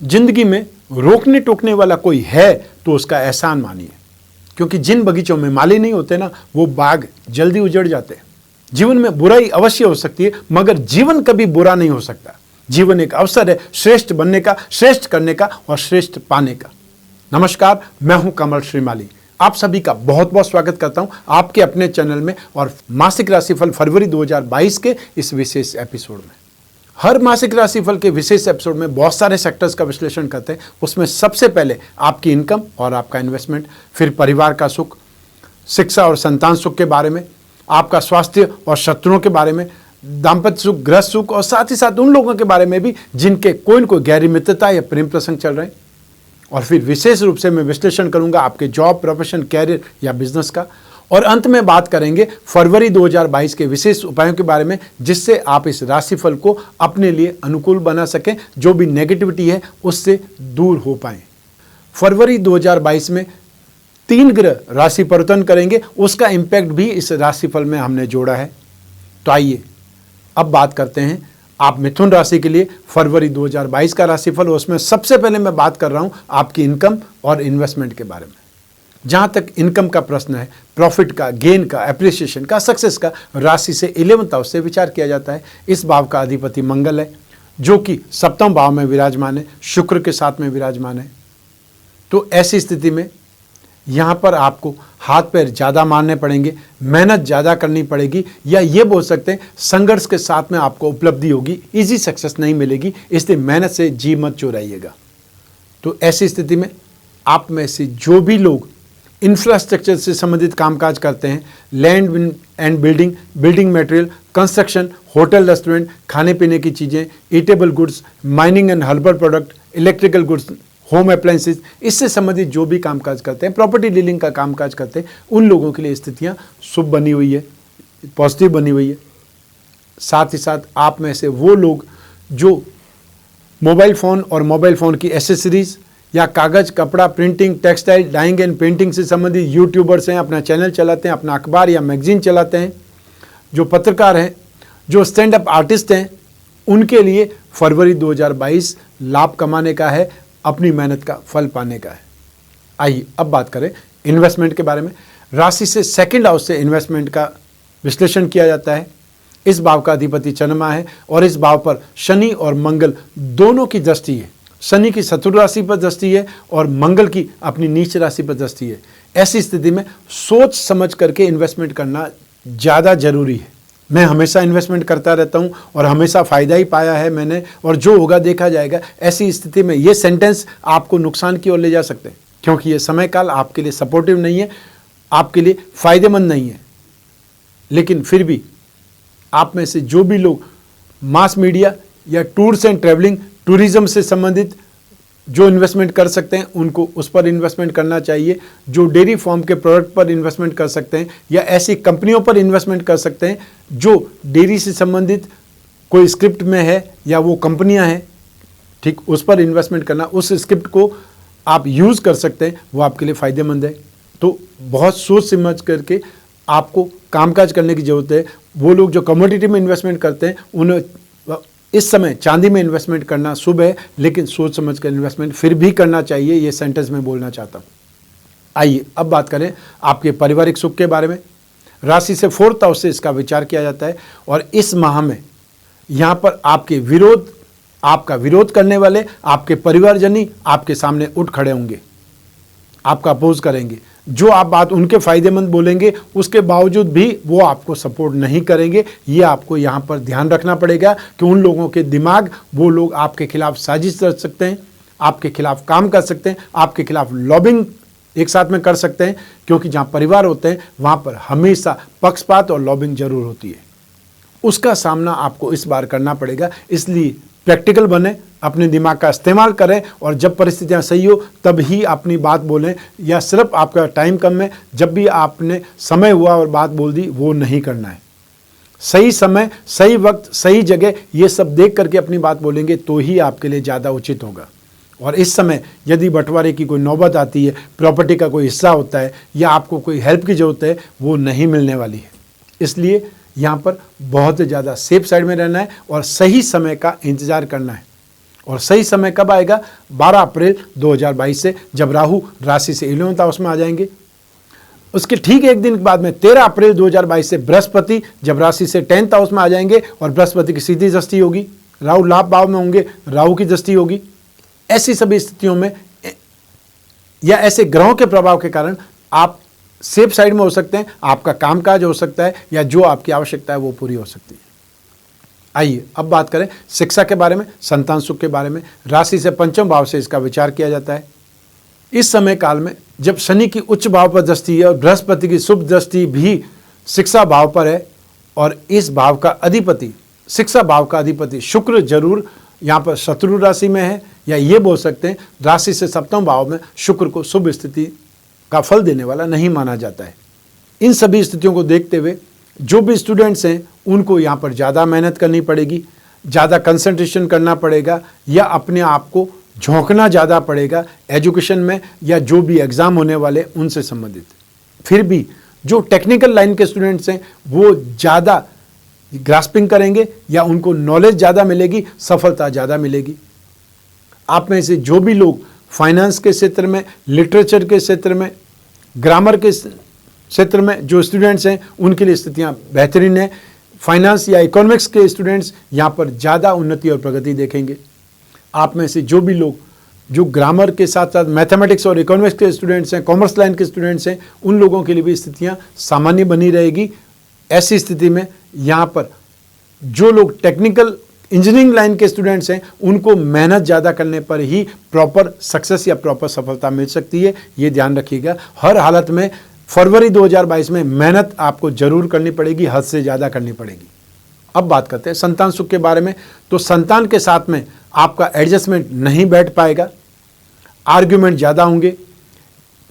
जिंदगी में रोकने टोकने वाला कोई है तो उसका एहसान मानिए, क्योंकि जिन बगीचों में माली नहीं होते ना, वो बाग जल्दी उजड़ जाते हैं। जीवन में बुराई अवश्य हो सकती है, मगर जीवन कभी बुरा नहीं हो सकता। जीवन एक अवसर है श्रेष्ठ बनने का, श्रेष्ठ करने का और श्रेष्ठ पाने का। नमस्कार, मैं हूं कमल श्रीमाली। आप सभी का बहुत बहुत स्वागत करता हूं आपके अपने चैनल में और मासिक राशिफल फरवरी 2022 के इस विशेष एपिसोड में। हर मासिक राशिफल के विशेष एपिसोड में बहुत सारे सेक्टर्स का विश्लेषण करते हैं। उसमें सबसे पहले आपकी इनकम और आपका इन्वेस्टमेंट, फिर परिवार का सुख, शिक्षा और संतान सुख के बारे में, आपका स्वास्थ्य और शत्रुओं के बारे में, दाम्पत्य सुख, गृह सुख और साथ ही साथ उन लोगों के बारे में भी जिनके कोई न कोई गहरी मित्रता या प्रेम प्रसंग चल रहे हैं। और फिर विशेष रूप से मैं विश्लेषण करूंगा आपके जॉब, प्रोफेशन, कैरियर या बिजनेस का। और अंत में बात करेंगे फरवरी 2022 के विशेष उपायों के बारे में, जिससे आप इस राशिफल को अपने लिए अनुकूल बना सकें, जो भी नेगेटिविटी है उससे दूर हो पाएं। फरवरी 2022 में 3 ग्रह राशि परिवर्तन करेंगे, उसका इम्पैक्ट भी इस राशिफल में हमने जोड़ा है। तो आइए अब बात करते हैं आप मिथुन राशि के लिए फरवरी 2022 का राशिफल। उसमें सबसे पहले मैं बात कर रहा हूं आपकी इनकम और इन्वेस्टमेंट के बारे में। जहां तक इनकम का प्रश्न है, प्रॉफिट का, गेन का, एप्रिसिएशन का, सक्सेस का, राशि से 11th हाउस से विचार किया जाता है। इस भाव का अधिपति मंगल है, जो कि 7वें भाव में विराजमान है, शुक्र के साथ में विराजमान है। तो ऐसी स्थिति में यहाँ पर आपको हाथ पैर ज़्यादा मारने पड़ेंगे, मेहनत ज़्यादा करनी पड़ेगी, या ये बोल सकते हैं संघर्ष के साथ में आपको उपलब्धि होगी, इजी सक्सेस नहीं मिलेगी। इसलिए मेहनत से जी मत चुराइएगा। तो ऐसी स्थिति में आप में से जो भी लोग इंफ्रास्ट्रक्चर से संबंधित कामकाज करते हैं, land and building, building material, construction, hotel, restaurant, खाने पीने की चीज़ें, eatable goods, mining and herbal product, electrical goods, home appliances, इससे संबंधित जो भी कामकाज करते हैं, प्रॉपर्टी डीलिंग का कामकाज करते हैं, उन लोगों के लिए स्थितियां शुभ बनी हुई है, पॉजिटिव बनी हुई है। साथ ही साथ आप में से वो लोग जो मोबाइल फ़ोन और मोबाइल फ़ोन की एसेसरीज या कागज़, कपड़ा, printing, textile, dyeing and painting से संबंधित यूट्यूबर्स हैं, अपना चैनल चलाते हैं, अपना अखबार या मैगजीन चलाते हैं, जो पत्रकार हैं, जो स्टैंड अप आर्टिस्ट हैं, उनके लिए फरवरी 2022 लाभ कमाने का है, अपनी मेहनत का फल पाने का है। आइए अब बात करें इन्वेस्टमेंट के बारे में। राशि से 2nd हाउस से इन्वेस्टमेंट का विश्लेषण किया जाता है। इस भाव का अधिपति चंद्रमा है और इस भाव पर शनि और मंगल दोनों की दृष्टि है। शनि की शत्रु राशि पर दृष्टि है और मंगल की अपनी नीच राशि पर दृष्टि है। ऐसी स्थिति में सोच समझ करके इन्वेस्टमेंट करना ज़्यादा जरूरी है। मैं हमेशा इन्वेस्टमेंट करता रहता हूं और हमेशा फ़ायदा ही पाया है मैंने, और जो होगा देखा जाएगा। ऐसी स्थिति में ये सेंटेंस आपको नुकसान की ओर ले जा सकते हैं, क्योंकि ये समय काल आपके लिए सपोर्टिव नहीं है, आपके लिए फ़ायदेमंद नहीं है। लेकिन फिर भी आप में से जो भी लोग मास मीडिया या टूर्स एंड ट्रैवलिंग, टूरिज़्म से संबंधित जो इन्वेस्टमेंट कर सकते हैं, उनको उस पर इन्वेस्टमेंट करना चाहिए। जो डेयरी फार्म के प्रोडक्ट पर इन्वेस्टमेंट कर सकते हैं या ऐसी कंपनियों पर इन्वेस्टमेंट कर सकते हैं जो डेयरी से संबंधित कोई स्क्रिप्ट में है या वो कंपनियां हैं, ठीक, उस पर इन्वेस्टमेंट करना, उस स्क्रिप्ट को आप यूज़ कर सकते हैं, वो आपके लिए फ़ायदेमंद है। तो बहुत सोच समझ करके आपको कामकाज करने की ज़रूरत है। वो लोग जो कमोडिटी में इन्वेस्टमेंट करते हैं, उन्हें इस समय चांदी में इन्वेस्टमेंट करना शुभ है, लेकिन सोच समझ कर इन्वेस्टमेंट फिर भी करना चाहिए। ये सेंटेंस में बोलना चाहता हूँ। आइए अब बात करें आपके पारिवारिक सुख के बारे में। राशि से 4th हाउस से इसका विचार किया जाता है और इस माह में यहाँ पर आपका विरोध करने वाले आपके परिवारजन ही आपके सामने उठ खड़े होंगे, आपका अपोज करेंगे। जो आप बात उनके फ़ायदेमंद बोलेंगे, उसके बावजूद भी वो आपको सपोर्ट नहीं करेंगे। ये आपको यहाँ पर ध्यान रखना पड़ेगा कि उन लोगों के दिमाग, वो लोग आपके खिलाफ साजिश कर सकते हैं, आपके खिलाफ काम कर सकते हैं, आपके खिलाफ लॉबिंग एक साथ में कर सकते हैं, क्योंकि जहाँ परिवार होते हैं वहाँ पर हमेशा पक्षपात और लॉबिंग जरूर होती है। उसका सामना आपको इस बार करना पड़ेगा। इसलिए प्रैक्टिकल बने, अपने दिमाग का इस्तेमाल करें और जब परिस्थितियां सही हो तब ही अपनी बात बोलें, या सिर्फ आपका टाइम कम है, जब भी आपने समय हुआ और बात बोल दी, वो नहीं करना है। सही समय, सही वक्त, सही जगह, ये सब देख करके अपनी बात बोलेंगे तो ही आपके लिए ज़्यादा उचित होगा। और इस समय यदि बंटवारे की कोई नौबत आती है, प्रॉपर्टी का कोई हिस्सा होता है या आपको कोई हेल्प की ज़रूरत है, वो नहीं मिलने वाली है। इसलिए यहाँ पर बहुत ज़्यादा सेफ साइड में रहना है और सही समय का इंतज़ार करना है। और सही समय कब आएगा? 12 अप्रैल 2022 से, जब राहु राशि से 11वें हाउस में आ जाएंगे। उसके ठीक एक दिन बाद में 13 अप्रैल 2022 से बृहस्पति जब राशि से 10th हाउस में आ जाएंगे और बृहस्पति की सीधी दृष्टि होगी, राहु लाभ भाव में होंगे, राहु की दृष्टि होगी। ऐसी सभी स्थितियों में या ऐसे ग्रहों के प्रभाव के कारण आप सेफ साइड में हो सकते हैं, आपका कामकाज हो सकता है या जो आपकी आवश्यकता है वो पूरी हो सकती है। आइए अब बात करें शिक्षा के बारे में, संतान सुख के बारे में। राशि से पंचम भाव से इसका विचार किया जाता है। इस समय काल में जब शनि की उच्च भाव पर दृष्टि है और बृहस्पति की शुभ दृष्टि भी शिक्षा भाव पर है और इस भाव का अधिपति, शिक्षा भाव का अधिपति शुक्र जरूर यहाँ पर शत्रु राशि में है, या ये बोल सकते हैं राशि से सप्तम भाव में शुक्र को शुभ स्थिति का फल देने वाला नहीं माना जाता है। इन सभी स्थितियों को देखते हुए जो भी स्टूडेंट्स हैं उनको यहाँ पर ज़्यादा मेहनत करनी पड़ेगी, ज़्यादा कंसंट्रेशन करना पड़ेगा या अपने आप को झोंकना ज़्यादा पड़ेगा एजुकेशन में या जो भी एग्ज़ाम होने वाले उनसे संबंधित। फिर भी जो टेक्निकल लाइन के स्टूडेंट्स हैं वो ज़्यादा ग्रास्पिंग करेंगे या उनको नॉलेज ज़्यादा मिलेगी, सफलता ज़्यादा मिलेगी। आप में से जो भी लोग फाइनेंस के क्षेत्र में, लिटरेचर के क्षेत्र में, ग्रामर के क्षेत्र में जो स्टूडेंट्स हैं उनके लिए स्थितियां बेहतरीन है। फाइनेंस या इकोनॉमिक्स के स्टूडेंट्स यहाँ पर ज़्यादा उन्नति और प्रगति देखेंगे। आप में से जो भी लोग जो ग्रामर के साथ साथ मैथमेटिक्स और इकोनॉमिक्स के स्टूडेंट्स हैं, कॉमर्स लाइन के स्टूडेंट्स हैं, उन लोगों के लिए भी स्थितियाँ सामान्य बनी रहेगी। ऐसी स्थिति में यहाँ पर जो लोग टेक्निकल इंजीनियरिंग लाइन के स्टूडेंट्स हैं उनको मेहनत ज़्यादा करने पर ही प्रॉपर सक्सेस या प्रॉपर सफलता मिल सकती है, ये ध्यान रखिएगा। हर हालत में फरवरी 2022 में मेहनत आपको जरूर करनी पड़ेगी, हद से ज़्यादा करनी पड़ेगी। अब बात करते हैं संतान सुख के बारे में। तो संतान के साथ में आपका एडजस्टमेंट नहीं बैठ पाएगा, आर्ग्यूमेंट ज़्यादा होंगे,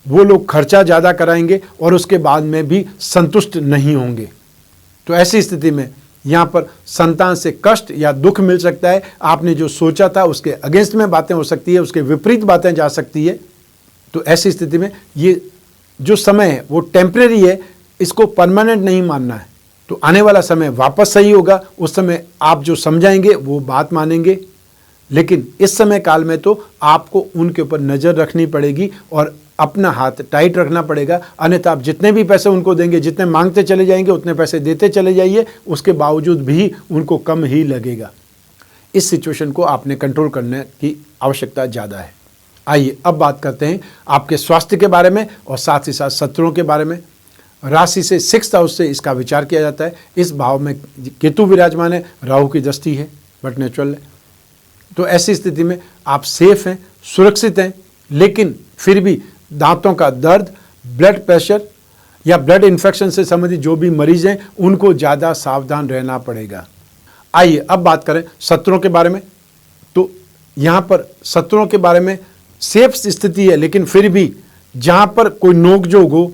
वो लोग खर्चा ज़्यादा कराएंगे और उसके बाद में भी संतुष्ट नहीं होंगे। तो ऐसी स्थिति में यहाँ पर संतान से कष्ट या दुख मिल सकता है। आपने जो सोचा था उसके अगेंस्ट में बातें हो सकती है, उसके विपरीत बातें जा सकती है। तो ऐसी स्थिति में ये जो समय है वो टेम्परेरी है, इसको परमानेंट नहीं मानना है। तो आने वाला समय वापस सही होगा, उस समय आप जो समझाएंगे वो बात मानेंगे। लेकिन इस समय काल में तो आपको उनके ऊपर नज़र रखनी पड़ेगी और अपना हाथ टाइट रखना पड़ेगा, अन्यथा आप जितने भी पैसे उनको देंगे, जितने मांगते चले जाएंगे उतने पैसे देते चले जाइए, उसके बावजूद भी उनको कम ही लगेगा। इस सिचुएशन को आपने कंट्रोल करने की आवश्यकता ज़्यादा है। आइए अब बात करते हैं आपके स्वास्थ्य के बारे में और साथ ही साथ शत्रुओं के बारे में। राशि से 6th हाउस से इसका विचार किया जाता है। इस भाव में केतु विराजमान है, राहु की दृष्टि है, बट नेचुरल है। तो ऐसी स्थिति में आप सेफ हैं, सुरक्षित हैं, लेकिन फिर भी दांतों का दर्द, ब्लड प्रेशर या ब्लड इन्फेक्शन से संबंधित जो भी मरीज हैं उनको ज़्यादा सावधान रहना पड़ेगा। आइए अब बात करें शत्रुओं के बारे में। तो यहाँ पर शत्रुओं के बारे में सेफ स्थिति है, लेकिन फिर भी जहाँ पर कोई नोकझोंक हो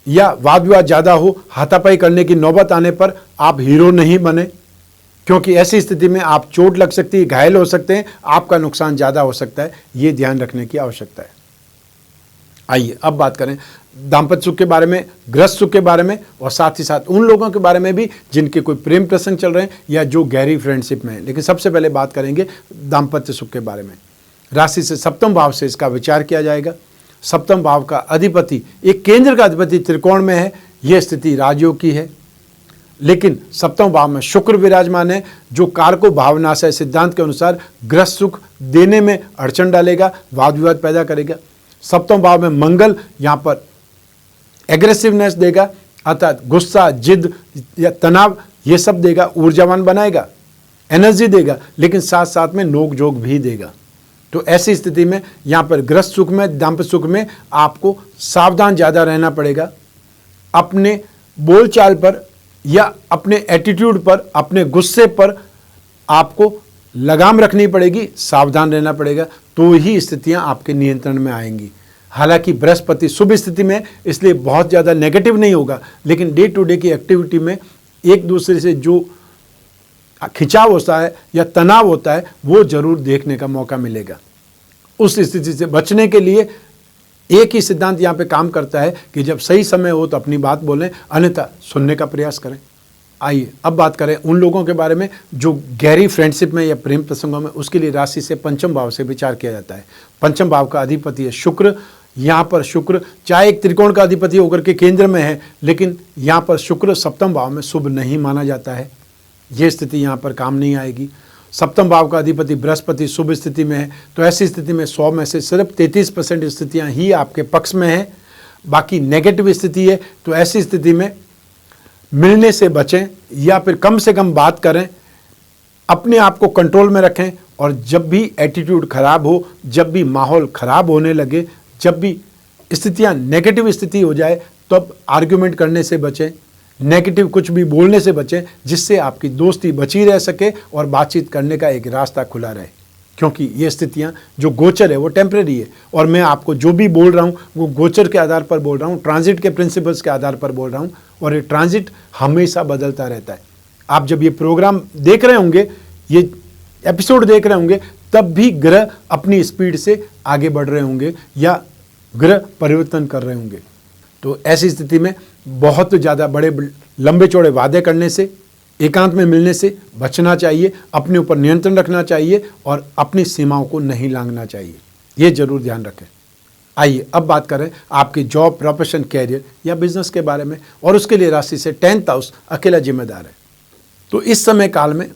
या वाद विवाद ज़्यादा हो, हाथापाई करने की नौबत आने पर आप हीरो नहीं बने, क्योंकि ऐसी स्थिति में आप चोट लग सकती है, घायल हो सकते हैं, आपका नुकसान ज़्यादा हो सकता है। ये ध्यान रखने की आवश्यकता है। आइए अब बात करें दाम्पत्य सुख के बारे में, गृहस्थ सुख के बारे में और साथ ही साथ उन लोगों के बारे में भी जिनके कोई प्रेम प्रसंग चल रहे हैं या जो गहरी फ्रेंडशिप में है। लेकिन सबसे पहले बात करेंगे दाम्पत्य सुख के बारे में। राशि से सप्तम भाव से इसका विचार किया जाएगा। सप्तम भाव का अधिपति, एक केंद्र का अधिपति त्रिकोण में है, यह स्थिति राजयोग की है। लेकिन सप्तम भाव में शुक्र विराजमान है जो कारको भावनाशय सिद्धांत के अनुसार गृहस्थ सुख देने में अड़चन डालेगा, वाद विवाद पैदा करेगा। सप्तम भाव में मंगल यहाँ पर एग्रेसिवनेस देगा, अर्थात गुस्सा, जिद या तनाव ये सब देगा, ऊर्जावान बनाएगा, एनर्जी देगा, लेकिन साथ साथ में नोक झोंक भी देगा। तो ऐसी स्थिति में यहाँ पर गृहस्थ सुख में, दाम्पत्य सुख में आपको सावधान ज़्यादा रहना पड़ेगा। अपने बोलचाल पर या अपने एटीट्यूड पर, अपने गुस्से पर आपको लगाम रखनी पड़ेगी, सावधान रहना पड़ेगा, तो ही स्थितियां आपके नियंत्रण में आएंगी। हालांकि बृहस्पति शुभ स्थिति में, इसलिए बहुत ज़्यादा नेगेटिव नहीं होगा, लेकिन डे टू डे की एक्टिविटी में एक दूसरे से जो खिंचाव होता है या तनाव होता है वो जरूर देखने का मौका मिलेगा। उस स्थिति से बचने के लिए एक ही सिद्धांत यहाँ पे काम करता है कि जब सही समय हो तो अपनी बात बोलें, अन्यथा सुनने का प्रयास करें। आइए अब बात करें उन लोगों के बारे में जो गहरी फ्रेंडशिप में या प्रेम प्रसंगों में, उसके लिए राशि से पंचम भाव से विचार किया जाता है। पंचम भाव का अधिपति है शुक्र। यहाँ पर शुक्र चाहे एक त्रिकोण का अधिपति होकर के केंद्र में है, लेकिन यहाँ पर शुक्र सप्तम भाव में शुभ नहीं माना जाता है। ये स्थिति यहाँ पर काम नहीं आएगी। सप्तम भाव का अधिपति बृहस्पति शुभ स्थिति में है, तो ऐसी स्थिति में 100 में से सिर्फ 33% स्थितियाँ ही आपके पक्ष में हैं, बाकी नेगेटिव स्थिति है। तो ऐसी स्थिति में मिलने से बचें या फिर कम से कम बात करें, अपने आप को कंट्रोल में रखें। और जब भी एटीट्यूड खराब हो, जब भी माहौल खराब होने लगे, जब भी स्थितियां नेगेटिव स्थिति हो जाए, तब आर्ग्यूमेंट करने से बचें, नेगेटिव कुछ भी बोलने से बचें, जिससे आपकी दोस्ती बची रह सके और बातचीत करने का एक रास्ता खुला रहे। क्योंकि ये स्थितियां जो गोचर है वो टेम्परेरी है, और मैं आपको जो भी बोल रहा हूँ वो गोचर के आधार पर बोल रहा हूँ, ट्रांजिट के प्रिंसिपल्स के आधार पर बोल रहा हूँ, और ये ट्रांजिट हमेशा बदलता रहता है। आप जब ये प्रोग्राम देख रहे होंगे, ये एपिसोड देख रहे होंगे, तब भी ग्रह अपनी स्पीड से आगे बढ़ रहे होंगे या ग्रह परिवर्तन कर रहे होंगे। तो ऐसी स्थिति में बहुत ज़्यादा बड़े लंबे चौड़े वादे करने से, एकांत में मिलने से बचना चाहिए, अपने ऊपर नियंत्रण रखना चाहिए और अपनी सीमाओं को नहीं लांघना चाहिए। ये जरूर ध्यान रखें। आइए अब बात करें आपकी जॉब, प्रोफेशन, कैरियर या बिजनेस के बारे में, और उसके लिए राशि से 10th हाउस अकेला जिम्मेदार है। तो इस समय काल में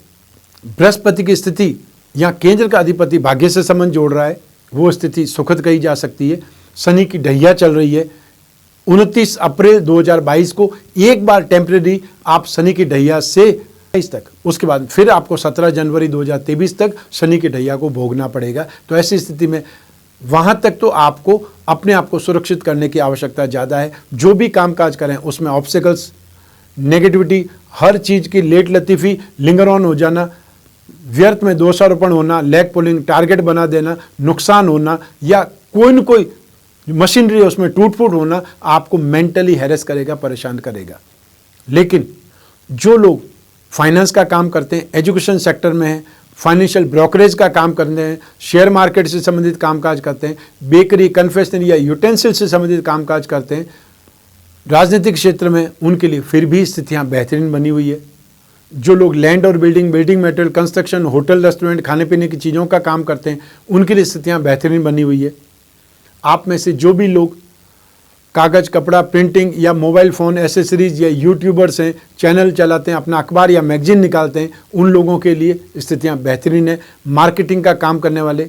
बृहस्पति की स्थिति या केंद्र का अधिपति भाग्य से संबंध जोड़ रहा है, वो स्थिति सुखद कही जा सकती है। शनि की ढैया चल रही है। 29 अप्रैल 2022 को एक बार टेम्परेरी आप शनि की ढैया से तक, उसके बाद फिर आपको 17 जनवरी 2023 तक शनि की ढैया को भोगना पड़ेगा। तो ऐसी स्थिति में वहाँ तक तो आपको अपने आप को सुरक्षित करने की आवश्यकता ज़्यादा है। जो भी कामकाज करें उसमें ऑब्स्टिकल्स, नेगेटिविटी, हर चीज़ की लेट लतीफ़ी, लिंगर ऑन हो जाना, व्यर्थ में दोषारोपण होना, लैग पुलिंग, टारगेट बना देना, नुकसान होना या कोई न कोई मशीनरी है उसमें टूट फूट होना आपको मेंटली हैरेस करेगा, परेशान करेगा। लेकिन जो लोग फाइनेंस का काम करते हैं, एजुकेशन सेक्टर में हैं, फाइनेंशियल ब्रोकरेज का काम करते हैं, शेयर मार्केट से संबंधित कामकाज करते हैं, बेकरी, कन्फेक्शनरी या यूटेंसिल से संबंधित कामकाज करते हैं, राजनीतिक क्षेत्र में, उनके लिए फिर भी स्थितियाँ बेहतरीन बनी हुई है। जो लोग लैंड और building material, construction, hotel, restaurant, खाने पीने की चीज़ों का काम करते हैं, उनके लिए स्थितियाँ बेहतरीन बनी हुई है। आप में से जो भी लोग कागज़, कपड़ा, प्रिंटिंग या मोबाइल फ़ोन एसेसरीज या यूट्यूबर्स हैं, चैनल चलाते हैं, अपना अखबार या मैगजीन निकालते हैं, उन लोगों के लिए स्थितियां बेहतरीन है। मार्केटिंग का काम करने वाले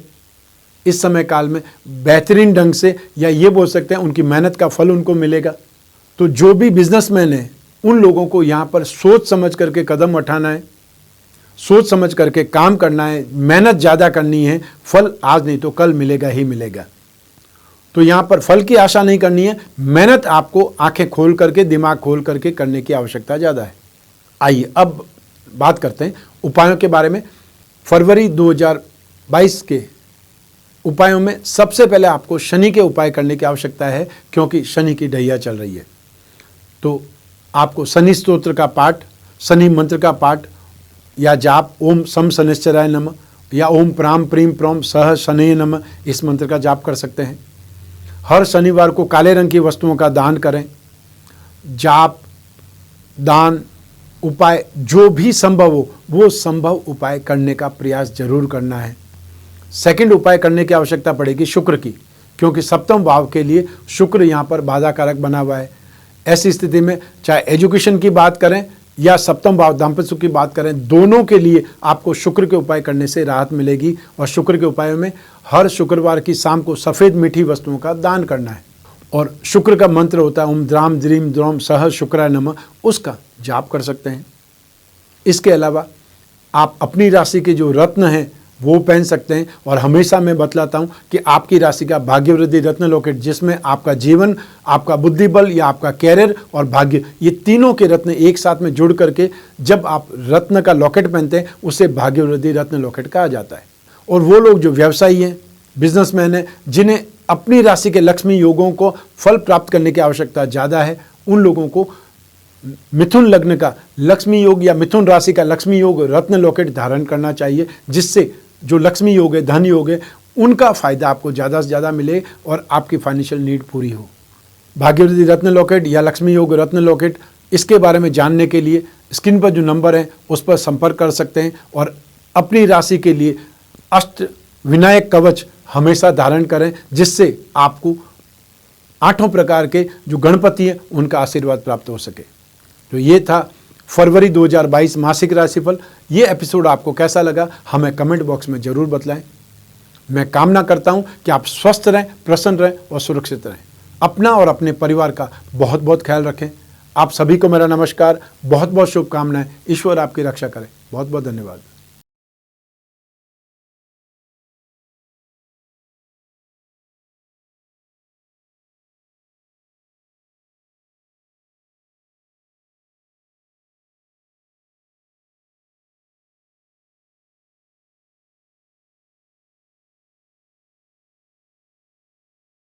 इस समय काल में बेहतरीन ढंग से, या ये बोल सकते हैं उनकी मेहनत का फल उनको मिलेगा। तो जो भी बिजनेसमैन है उन लोगों को यहाँ पर सोच समझ करके कदम उठाना है, सोच समझ करके काम करना है, मेहनत ज़्यादा करनी है। फल आज नहीं तो कल मिलेगा ही मिलेगा। तो यहाँ पर फल की आशा नहीं करनी है, मेहनत आपको आंखें खोल करके, दिमाग खोल करके करने की आवश्यकता ज़्यादा है। आइए अब बात करते हैं उपायों के बारे में। फरवरी 2022 के उपायों में सबसे पहले आपको शनि के उपाय करने की आवश्यकता है, क्योंकि शनि की ढैया चल रही है। तो आपको शनि स्तोत्र का पाठ, शनि मंत्र का पाठ या जाप, ओम सम शनिश्चराय नमः या ओम प्राम प्रीम प्रोम सह शनये नमः, इस मंत्र का जाप कर सकते हैं। हर शनिवार को काले रंग की वस्तुओं का दान करें। जाप, दान, उपाय जो भी संभव हो वो संभव उपाय करने का प्रयास जरूर करना है। सेकंड उपाय करने की आवश्यकता पड़ेगी शुक्र की, क्योंकि सप्तम भाव के लिए शुक्र यहाँ पर बाधा कारक बना हुआ है। ऐसी स्थिति में चाहे एजुकेशन की बात करें या सप्तम भाव दाम्पत्य सुख की बात करें, दोनों के लिए आपको शुक्र के उपाय करने से राहत मिलेगी। और शुक्र के उपायों में हर शुक्रवार की शाम को सफ़ेद मीठी वस्तुओं का दान करना है। और शुक्र का मंत्र होता है ओम द्राम द्रीम द्रोम सह शुक्राय नमः, उसका जाप कर सकते हैं। इसके अलावा आप अपनी राशि के जो रत्न हैं वो पहन सकते हैं। और हमेशा मैं बतलाता हूँ कि आपकी राशि का भाग्यवृद्धि रत्न लॉकेट, जिसमें आपका जीवन, आपका बुद्धिबल या आपका कैरियर और भाग्य, ये तीनों के रत्न एक साथ में जुड़ करके जब आप रत्न का लॉकेट पहनते हैं उसे भाग्यवृद्धि रत्न लॉकेट कहा जाता है। और वो लोग जो व्यवसायी हैं, बिजनेसमैन हैं, जिन्हें अपनी राशि के लक्ष्मी योगों को फल प्राप्त करने की आवश्यकता ज़्यादा है, उन लोगों को मिथुन लग्न का लक्ष्मी योग या मिथुन राशि का लक्ष्मी योग रत्न लॉकेट धारण करना चाहिए, जिससे जो लक्ष्मी योग है, धन योग है, उनका फायदा आपको ज़्यादा से ज़्यादा मिले और आपकी फाइनेंशियल नीड पूरी हो। भाग्यवृद्धि रत्न लॉकेट या लक्ष्मी योग रत्न लॉकेट, इसके बारे में जानने के लिए स्क्रीन पर जो नंबर है उस पर संपर्क कर सकते हैं और अपनी राशि के लिए अष्ट विनायक कवच हमेशा धारण करें, जिससे आपको 8 प्रकार के जो गणपति हैं उनका आशीर्वाद प्राप्त हो सके। तो ये था फरवरी 2022 मासिक राशिफल। ये एपिसोड आपको कैसा लगा हमें कमेंट बॉक्स में ज़रूर बतलाएं। मैं कामना करता हूं कि आप स्वस्थ रहें, प्रसन्न रहें और सुरक्षित रहें। अपना और अपने परिवार का बहुत बहुत ख्याल रखें। आप सभी को मेरा नमस्कार, बहुत बहुत शुभकामनाएं। ईश्वर आपकी रक्षा करे। बहुत बहुत धन्यवाद।